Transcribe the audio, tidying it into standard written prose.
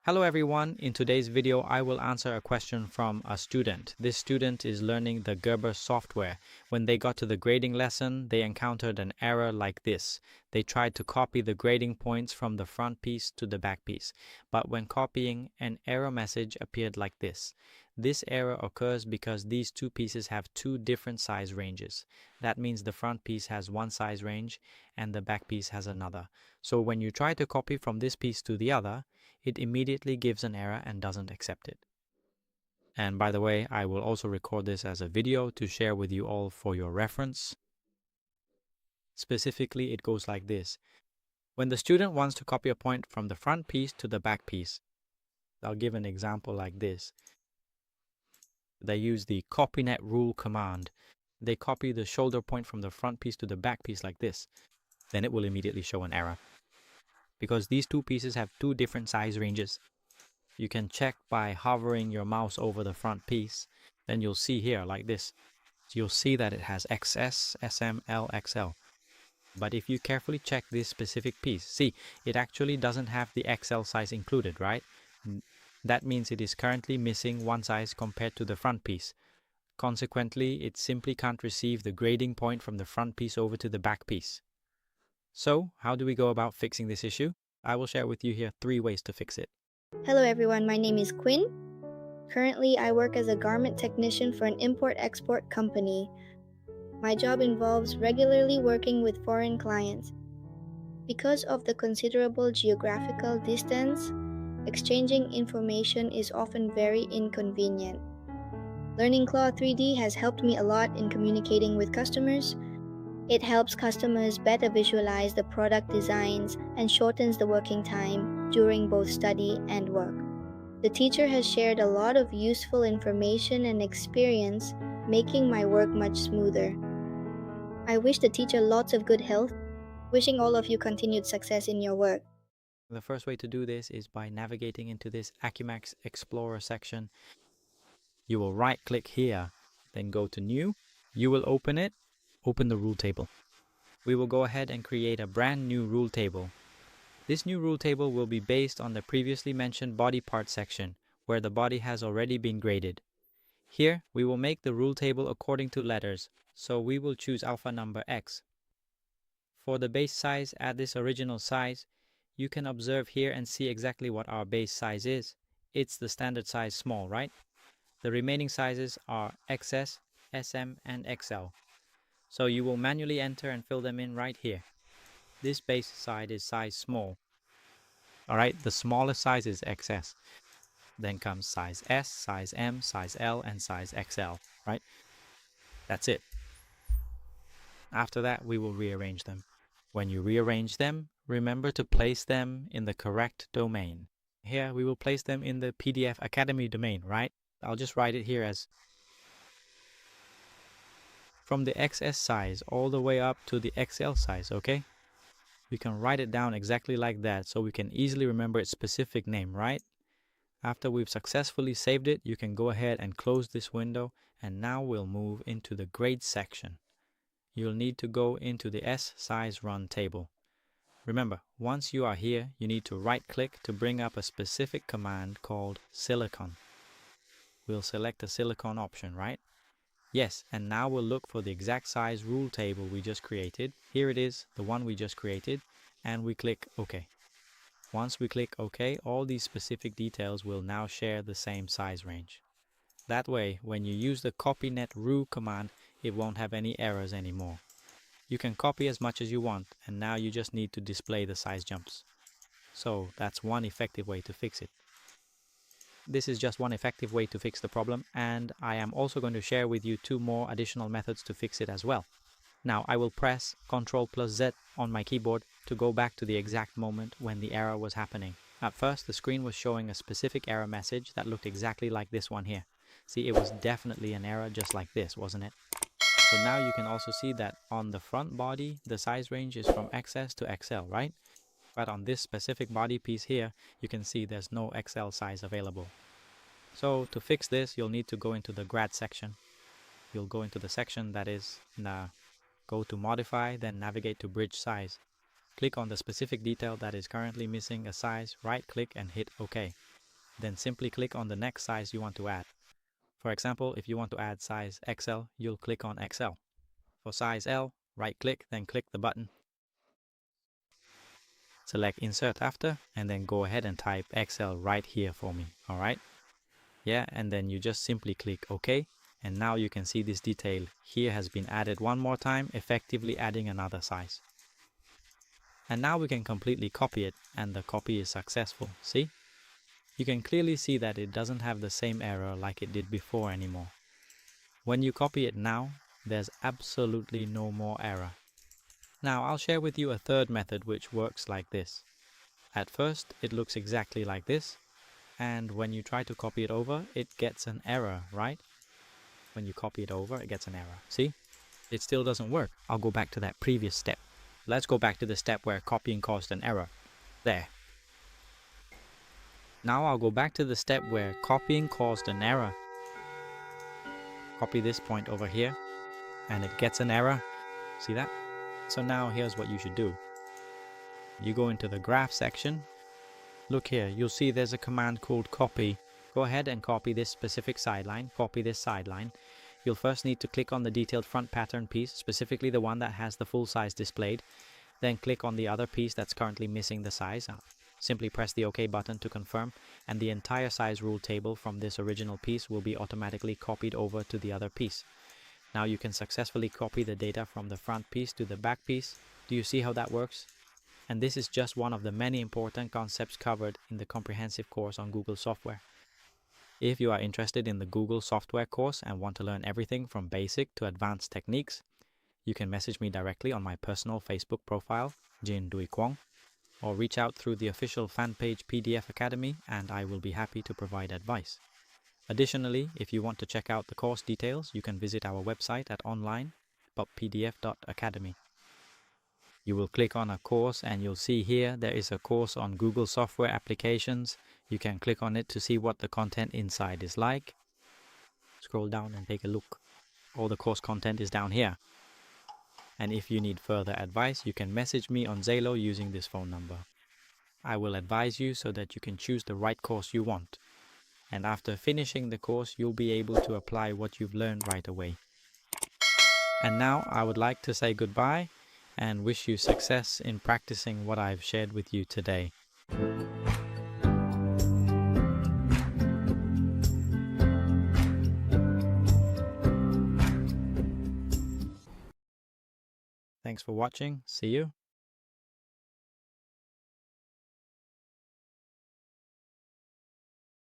Hello everyone, in today's video I will answer a question from a student. This student is learning the Gerber software. When they got to the grading lesson, they encountered an error like this. They tried to copy the grading points from the front piece to the back piece, but when copying, an error message appeared like this. This error occurs because these two pieces have two different size ranges. That means the front piece has one size range and the back piece has another. So when you try to copy from this piece to the other, it immediately gives an error and doesn't accept it. And by the way, I will also record this as a video to share with you all for your reference. Specifically, it goes like this. When the student wants to copy a point from the front piece to the back piece, I'll give an example like this. They use the copyNet rule command. They copy the shoulder point from the front piece to the back piece like this. Then it will immediately show an error, because these two pieces have two different size ranges. You can check by hovering your mouse over the front piece. Then you'll see here like this. So you'll see that it has XS, SM, L, XL. But if you carefully check this specific piece, see, it actually doesn't have the XL size included, right? That means it is currently missing one size compared to the front piece. Consequently, it simply can't receive the grading point from the front piece over to the back piece. So, how do we go about fixing this issue? I will share with you here 3 ways to fix it. Hello everyone, my name is Quinn. Currently, I work as a garment technician for an import-export company. My job involves regularly working with foreign clients. Because of the considerable geographical distance, exchanging information is often very inconvenient. Learning Claw 3D has helped me a lot in communicating with customers. It helps customers better visualize the product designs and shortens the working time during both study and work. The teacher has shared a lot of useful information and experience, making my work much smoother. I wish the teacher lots of good health. Wishing all of you continued success in your work. The first way to do this is by navigating into this ACCUMAK Explorer section. You will right click here, then go to New. You will open it, open the rule table. We will go ahead and create a brand new rule table. This new rule table will be based on the previously mentioned body part section, where the body has already been graded. Here, we will make the rule table according to letters, so we will choose alpha number X. For the base size at this original size, you can observe here and see exactly what our base size is. It's the standard size small, right? The remaining sizes are XS, SM, and XL. So you will manually enter and fill them in right here. This base size is size small. Alright, the smallest size is XS. Then comes size S, size M, size L, and size XL, right? That's it. After that, we will rearrange them. When you rearrange them, remember to place them in the correct domain. Here, we will place them in the PDF Academy domain, right? I'll just write it here as from the XS size all the way up to the XL size, okay? We can write it down exactly like that so we can easily remember its specific name, right? After we've successfully saved it, you can go ahead and close this window, and now we'll move into the grade section. You'll need to go into the S size run table. Remember, once you are here, you need to right-click to bring up a specific command called silicon. We'll select the silicon option, right? Yes, and now we'll look for the exact size rule table we just created. Here it is, the one we just created, and we click OK. Once we click OK, all these specific details will now share the same size range. That way, when you use the copyNet rule command, it won't have any errors anymore. You can copy as much as you want, and now you just need to display the size jumps. So that's one effective way to fix it. This is just one effective way to fix the problem, and I am also going to share with you 2 more additional methods to fix it as well. Now I will press Ctrl+Z on my keyboard to go back to the exact moment when the error was happening. At first, the screen was showing a specific error message that looked exactly like this one here. See, it was definitely an error just like this, wasn't it? So now you can also see that on the front body, the size range is from XS to XL, right? But on this specific body piece here, you can see there's no XL size available. So to fix this, you'll need to go into the grad section. You'll go into the section that is go to modify, then navigate to bridge size. Click on the specific detail that is currently missing a size, right click and hit OK. then simply click on the next size you want to add. For example, if you want to add size XL, you'll click on XL. For size L, right-click, then click the button. Select Insert After, and then go ahead and type XL right here for me, alright? Yeah, and then you just simply click OK, and now you can see this detail here has been added one more time, effectively adding another size. And now we can completely copy it, and the copy is successful, see? You can clearly see that it doesn't have the same error like it did before anymore. When you copy it now, there's absolutely no more error. Now I'll share with you a third method which works like this. At first, it looks exactly like this, and when you try to copy it over, it gets an error, right? When you copy it over, it gets an error. See? It still doesn't work. I'll go back to that previous step. Let's go back to the step where copying caused an error. There. Now I'll go back to the step where copying caused an error. Copy this point over here, and it gets an error. See that? So now here's what you should do. You go into the graph section. Look here, you'll see there's a command called copy. Go ahead and copy this specific sideline. Copy this sideline. You'll first need to click on the detailed front pattern piece, specifically the one that has the full size displayed. Then click on the other piece that's currently missing the size. Simply press the OK button to confirm, and the entire size rule table from this original piece will be automatically copied over to the other piece. Now you can successfully copy the data from the front piece to the back piece. Do you see how that works? And this is just one of the many important concepts covered in the comprehensive course on Google software. If you are interested in the Google software course and want to learn everything from basic to advanced techniques, you can message me directly on my personal Facebook profile, Dinh Duy Cuong, or reach out through the official fan page PDF Academy, and I will be happy to provide advice. Additionally, if you want to check out the course details, you can visit our website at online.pdf.academy. You will click on a course and you'll see here there is a course on Google software applications. You can click on it to see what the content inside is like. Scroll down and take a look. All the course content is down here. And if you need further advice, you can message me on Zalo using this phone number. I will advise you so that you can choose the right course you want. And after finishing the course, you'll be able to apply what you've learned right away. And now I would like to say goodbye and wish you success in practicing what I've shared with you today. Thanks for watching. See you.